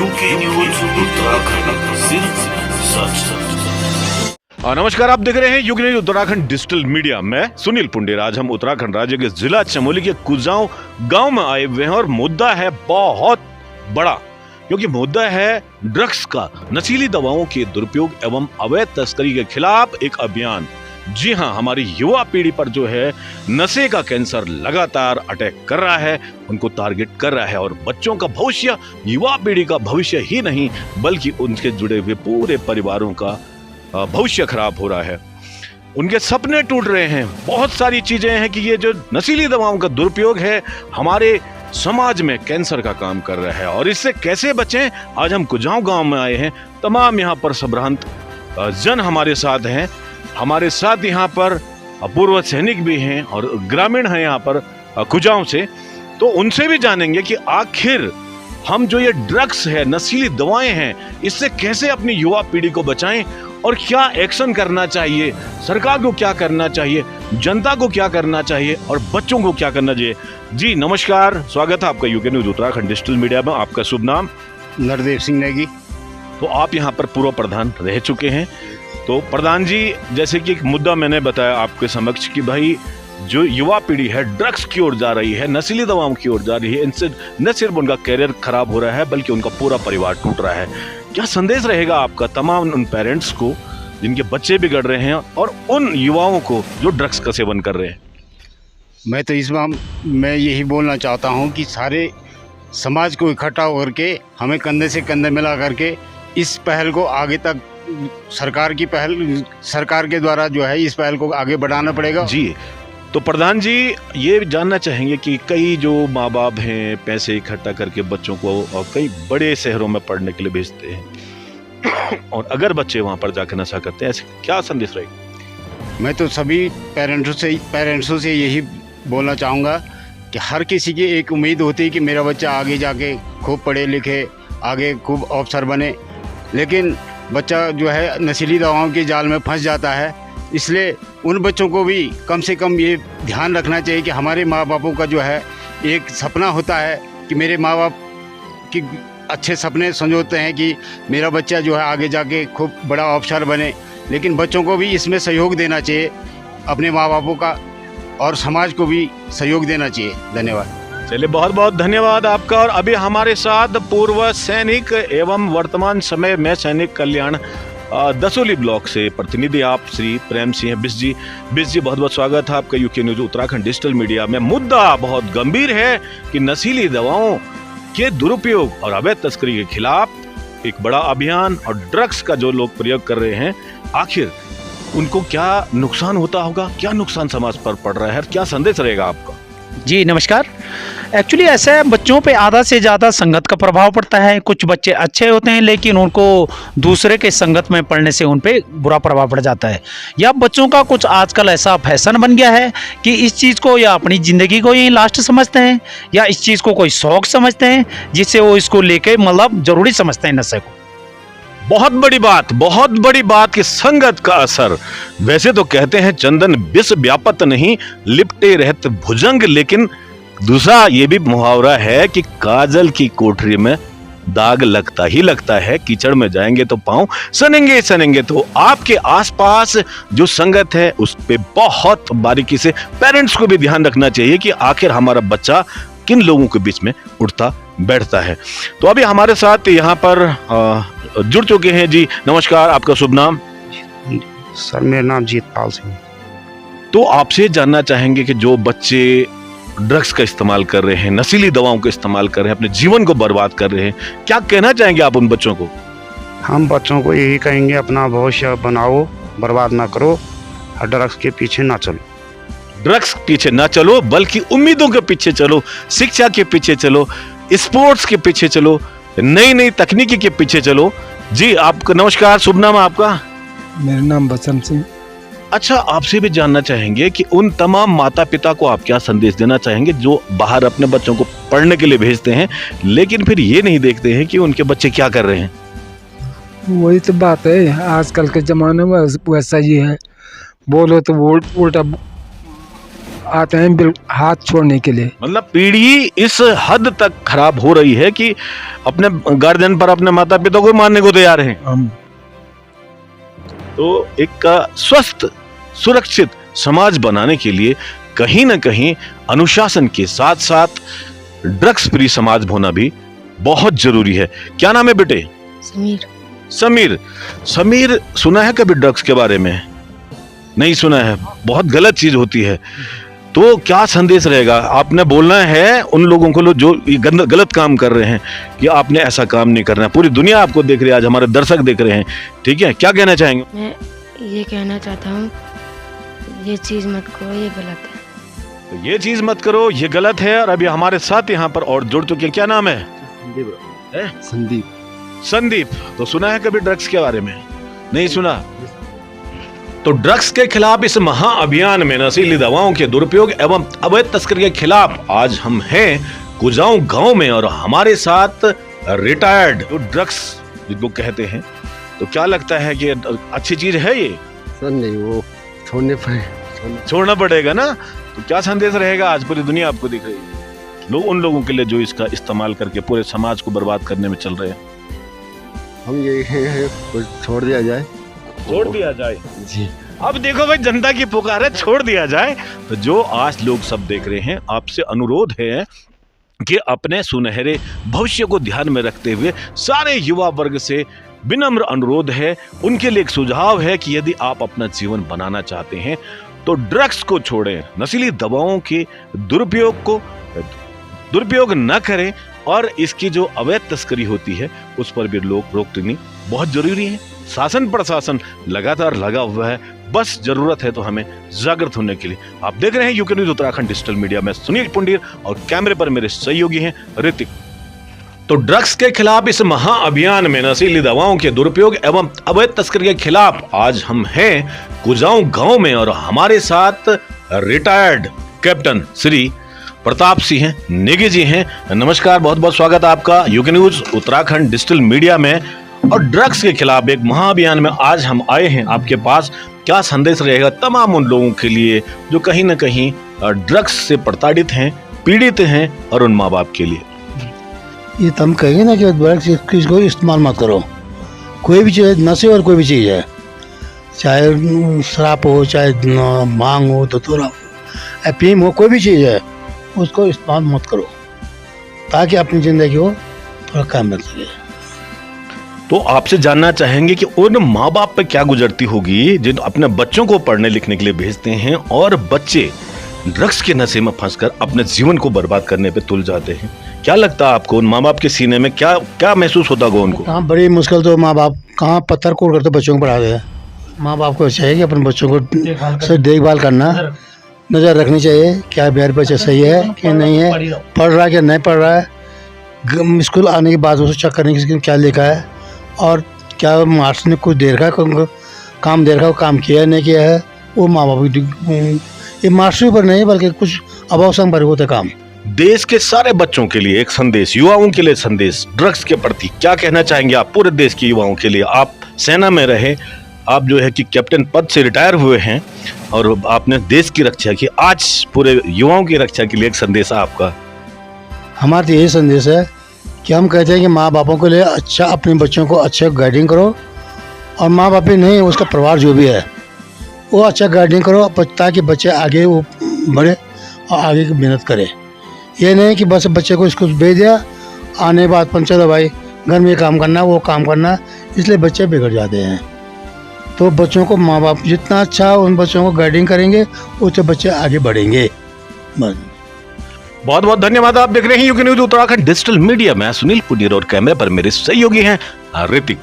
UK news Uttarakhand, सिर्फ सच। नमस्कार, आप देख रहे हैं UK news Uttarakhand digital media. मैं सुनील पुंडेर। आज हम उत्तराखंड राज्य के जिला चमोली के कुजाऊ गांव में आए हुए हैं और मुद्दा है बहुत बड़ा, क्योंकि मुद्दा है ड्रग्स का, नशीली दवाओं के दुरुपयोग एवं अवैध तस्करी के खिलाफ एक अभियान। जी हाँ, हमारी युवा पीढ़ी पर जो है नशे का कैंसर लगातार अटैक कर रहा है, उनको टारगेट कर रहा है और बच्चों का भविष्य, युवा पीढ़ी का भविष्य ही नहीं बल्कि उनके जुड़े हुए पूरे परिवारों का भविष्य खराब हो रहा है। उनके सपने टूट रहे हैं। बहुत सारी चीजें हैं कि ये जो नशीली दवाओं का दुरुपयोग है हमारे समाज में कैंसर का काम कर रहा है और इससे कैसे बचें, आज हम कुजाऊ गांव में आए हैं। तमाम यहाँ पर संभ्रांत जन हमारे साथ हैं। हमारे साथ यहाँ पर पूर्व सैनिक भी हैं और ग्रामीण हैं यहाँ पर कुजाऊ से, तो उनसे भी जानेंगे कि आखिर हम जो ये ड्रग्स है, नशीली दवाएं हैं, इससे कैसे अपनी युवा पीढ़ी को बचाएं और क्या एक्शन करना चाहिए, सरकार को क्या करना चाहिए, जनता को क्या करना चाहिए और बच्चों को क्या करना चाहिए। जी नमस्कार, स्वागत है आपका UK news Uttarakhand digital media में। आपका शुभ नाम? नरदेव सिंह नेगी। तो आप यहाँ पर पूर्व प्रधान रह चुके हैं। तो प्रधान जी, जैसे कि एक मुद्दा मैंने बताया आपके समक्ष कि भाई जो युवा पीढ़ी है ड्रग्स की ओर जा रही है, नशीली दवाओं की ओर जा रही है, इनसे न सिर्फ उनका कैरियर खराब हो रहा है बल्कि उनका पूरा परिवार टूट रहा है। क्या संदेश रहेगा आपका तमाम उन पेरेंट्स को जिनके बच्चे बिगड़ रहे हैं और उन युवाओं को जो ड्रग्स का सेवन कर रहे हैं? मैं तो इस बार मैं यही बोलना चाहता हूं कि सारे समाज को इकट्ठा करके हमें कंधे से कंधे मिला करके इस पहल को आगे तक, सरकार के द्वारा जो है इस पहल को आगे बढ़ाना पड़ेगा। जी, तो प्रधान जी ये जानना चाहेंगे कि कई जो माँ बाप हैं पैसे इकट्ठा करके बच्चों को कई बड़े शहरों में पढ़ने के लिए भेजते हैं और अगर बच्चे वहाँ पर जाकर नशा करते हैं, ऐसे क्या संदेश रहेगा? मैं तो सभी पेरेंट्सों से यही बोलना चाहूँगा कि हर किसी की एक उम्मीद होती है कि मेरा बच्चा आगे जाके खूब पढ़े लिखे, आगे खूब अफसर बने, लेकिन बच्चा जो है नशीली दवाओं के जाल में फंस जाता है। इसलिए उन बच्चों को भी कम से कम ये ध्यान रखना चाहिए कि हमारे माँ बापों का जो है एक सपना होता है कि मेरे माँ बाप की अच्छे सपने संजोते हैं कि मेरा बच्चा जो है आगे जाके खूब बड़ा अफसर बने, लेकिन बच्चों को भी इसमें सहयोग देना चाहिए, अपने माँ बापों का और समाज को भी सहयोग देना चाहिए। धन्यवाद। चलिए, बहुत बहुत धन्यवाद आपका। और अभी हमारे साथ पूर्व सैनिक एवं वर्तमान समय में सैनिक कल्याण दसोली ब्लॉक से प्रतिनिधि आप श्री प्रेम सिंह बिस जी। बहुत बहुत स्वागत है आपका UK news Uttarakhand digital media में। मुद्दा बहुत गंभीर है कि नशीली दवाओं के दुरुपयोग और अवैध तस्करी के खिलाफ एक बड़ा अभियान और ड्रग्स का जो लोग प्रयोग कर रहे हैं, आखिर उनको क्या नुकसान होता होगा, क्या नुकसान समाज पर पड़ रहा है, क्या संदेश रहेगा आपका? जी नमस्कार। एक्चुअली ऐसा है, बच्चों पे आधा से ज़्यादा संगत का प्रभाव पड़ता है। कुछ बच्चे अच्छे होते हैं लेकिन उनको दूसरे के संगत में पढ़ने से उन पे बुरा प्रभाव पड़ जाता है। या बच्चों का कुछ आजकल ऐसा फैशन बन गया है कि इस चीज़ को या अपनी ज़िंदगी को ही लास्ट समझते हैं या इस चीज़ को कोई शौक समझते हैं, जिससे वो इसको लेके मतलब ज़रूरी समझते हैं नशे को। बहुत बड़ी बात कि संगत का असर। वैसे तो कहते हैं चंदन विष व्यापत नहीं, लिपटे रहत भुजंग, लेकिन दूसरा ये भी मुहावरा है कि काजल की कोठरी में दाग लगता ही लगता है, कीचड़ में जाएंगे तो पांव सनेंगे। तो आपके आसपास जो संगत है उस पे बहुत बारीकी से पेरेंट्स को भी ध्यान रखना चाहिए कि आखिर हमारा बच्चा किन लोगों के बीच में उठता बैठता है। तो अभी हमारे साथ यहाँ पर जुड़ चुके हैं। जी नमस्कार, आपका शुभ नाम? सर मेरा नाम जीतपाल सिंह। तो आपसे जानना चाहेंगे कि जो बच्चे ड्रग्स का इस्तेमाल कर रहे हैं, नशीली दवाओं का इस्तेमाल कर रहे हैं, अपने जीवन को बर्बाद कर रहे हैं, क्या कहना चाहेंगे आप उन बच्चों को? हम बच्चों को यही कहेंगे, अपना भविष्य बनाओ, बर्बाद ना करो, ड्रग्स के पीछे ना चलो। ड्रग्स पीछे ना चलो बल्कि उम्मीदों के पीछे चलो, शिक्षा के पीछे चलो, स्पोर्ट्स के पीछे चलो, नई तकनीकी के पीछे चलो। जी आपका नमस्कार, शुभ नाम आपका? मेरा नाम बचन सिंह। अच्छा, आपसे भी जानना चाहेंगे कि उन तमाम माता पिता को आप क्या संदेश देना चाहेंगे जो बाहर अपने बच्चों को पढ़ने के लिए भेजते हैं लेकिन फिर ये नहीं देखते हैं कि उनके बच्चे क्या कर रहे हैं? वही तो बात है, आजकल के ज़माने में वैसा ही है। बोलो तो वो उल्टा आते हैं हाथ छोड़ने के लिए। मतलब पीढ़ी इस हद तक खराब हो रही है कि अपने गार्जियन पर, अपने माता पिता को मारने को तैयार हैं। हम तो एक स्वस्थ सुरक्षित समाज बनाने के लिए कहीं ना कहीं अनुशासन के साथ साथ ड्रग्स फ्री समाज होना भी बहुत जरूरी है। क्या नाम है बेटे? समीर। समीर। समीर, सुना है कभी ड्रग्स के बारे में? नहीं सुना है। बहुत गलत चीज होती है। तो क्या संदेश रहेगा? आपने बोलना है उन लोगों को जो ये गलत काम कर रहे हैं कि आपने ऐसा काम नहीं करना है। पूरी दुनिया आपको देख रही है, आज हमारे दर्शक देख रहे हैं, ठीक है? क्या कहना चाहेंगे? मैं ये कहना चाहता हूँ, ये चीज़ मत करो, ये गलत है। तो ये चीज मत करो, ये गलत है। और अभी हमारे साथ यहाँ पर और जुड़ चुके हैं। क्या नाम है? संदीप। संदीप। तो सुना है कभी ड्रग्स के बारे में? नहीं सुना। तो ड्रग्स के खिलाफ इस महाअभियान में नशीली दवाओं के दुरुपयोग एवं अवैध तस्करी के खिलाफ आज हम हैं कुजाऊ गांव में, और हमारे साथ रिटायर्ड जो ड्रग्स जिनको कहते हैं। तो क्या लगता है कि अच्छी चीज है ये? सर नहीं, वो छोड़ना पड़ेगा ना। तो क्या संदेश रहेगा? आज पूरी दुनिया आपको दिख रही है, लोग उन लोगों के लिए जो इसका इस्तेमाल करके पूरे समाज को बर्बाद करने में चल रहे हैं। हम यही हैं, कुछ छोड़ दिया जाए। छोड़ दिया जाए जी। अब देखो भाई, जनता की पुकार है, छोड़ दिया जाए। तो जो आज लोग सब देख रहे हैं, आपसे अनुरोध है कि अपने सुनहरे भविष्य को ध्यान में रखते हुए सारे युवा वर्ग से विनम्र अनुरोध है, उनके लिए एक सुझाव है कि यदि आप अपना जीवन बनाना चाहते हैं तो ड्रग्स को छोड़ें, नशीली दवाओं के दुरुपयोग न करें, और इसकी जो अवैध तस्करी होती है उस पर भी लोग रोक देनी बहुत जरूरी है। शासन प्रशासन लगातार लगा हुआ है, बस जरूरत है तो हमें जागृत होने के लिए। आप देख रहे हैं UK news Uttarakhand digital media में सुनील पुंडीर, और कैमरे पर मेरे सहयोगी हैं ऋतिक। तो ड्रग्स के खिलाफ इस महाअभियान में नशीली दवाओं के दुरुपयोग एवं अवैध तस्करी के खिलाफ आज हम हैं कुजाऊ गांव में, और हमारे साथ रिटायर्ड कैप्टन श्री प्रताप सिंह नेगी जी हैं। नमस्कार, बहुत बहुत स्वागत आपका UK news Uttarakhand digital media में। और ड्रग्स के खिलाफ एक महाअभियान में आज हम आए हैं आपके पास। क्या संदेश रहेगा तमाम उन लोगों के लिए जो कहीं ना कहीं ड्रग्स से प्रताड़ित हैं, पीड़ित हैं, और उन माँ बाप के लिए? ये तो हम कहेंगे ना कि ड्रग्स को इस्तेमाल मत करो। कोई भी चीज़, नशे और कोई भी चीज़ है, चाहे शराब हो, चाहे भांग हो, धतूरा हो, अफीम हो, कोई भी चीज़ है, उसको इस्तेमाल मत करो ताकि अपनी ज़िंदगी को थोड़ा काम मिल सके। तो आपसे जानना चाहेंगे कि उन माँ बाप पे क्या गुजरती होगी जिन अपने बच्चों को पढ़ने लिखने के लिए भेजते हैं और बच्चे ड्रग्स के नशे में फंसकर अपने जीवन को बर्बाद करने पे तुल जाते हैं। क्या लगता है आपको, उन माँ बाप के सीने में क्या क्या महसूस होता होगा उनको? कहाँ बड़ी मुश्किल, तो माँ बाप कहाँ पत्थर कोड़ करते बच्चों को पढ़ाते हैं। माँ बाप को चाहिए कि अपने बच्चों को देखभाल करना, नज़र रखनी चाहिए क्या मेरे बच्चा सही है कि नहीं है, पढ़ रहा है कि नहीं पढ़ रहा है। स्कूल आने के बाद उसको चेक करने की क्या लिखा है, और क्या मास्टर ने कुछ देर का काम दे रखा है, काम किया नहीं किया है, वो माँ बाप ये मास्टर पर नहीं बल्कि कुछ अभाव संग पर होता काम। देश के सारे बच्चों के लिए एक संदेश, युवाओं के लिए संदेश, ड्रग्स के प्रति क्या कहना चाहेंगे आप पूरे देश के युवाओं के लिए? आप सेना में रहे, आप जो है कि कैप्टन पद से रिटायर हुए हैं और आपने देश की रक्षा की, आज पूरे युवाओं की रक्षा के लिए एक संदेश आपका? हमारा तो यही संदेश है कि हम कहते हैं कि माँ बापों के लिए अच्छा, अपने बच्चों को अच्छे गाइडिंग करो, और माँ बाप ही नहीं, उसका परिवार जो भी है वो अच्छा गाइडिंग करो ताकि बच्चे आगे वो बढ़े और आगे की मेहनत करें। ये नहीं कि बस बच्चे को स्कूल भेज दिया, आने के बाद चलो भाई घर में काम करना, वो काम करना, इसलिए बच्चे बिगड़ जाते हैं। तो बच्चों को माँ बाप जितना अच्छा उन बच्चों को गाइडिंग करेंगे उससे बच्चे आगे बढ़ेंगे। बस। बहुत बहुत धन्यवाद। आप देख रहे हैं UK news Uttarakhand digital media में सुनील पुंडीर, और कैमरे पर मेरे सहयोगी हैं ऋतिक।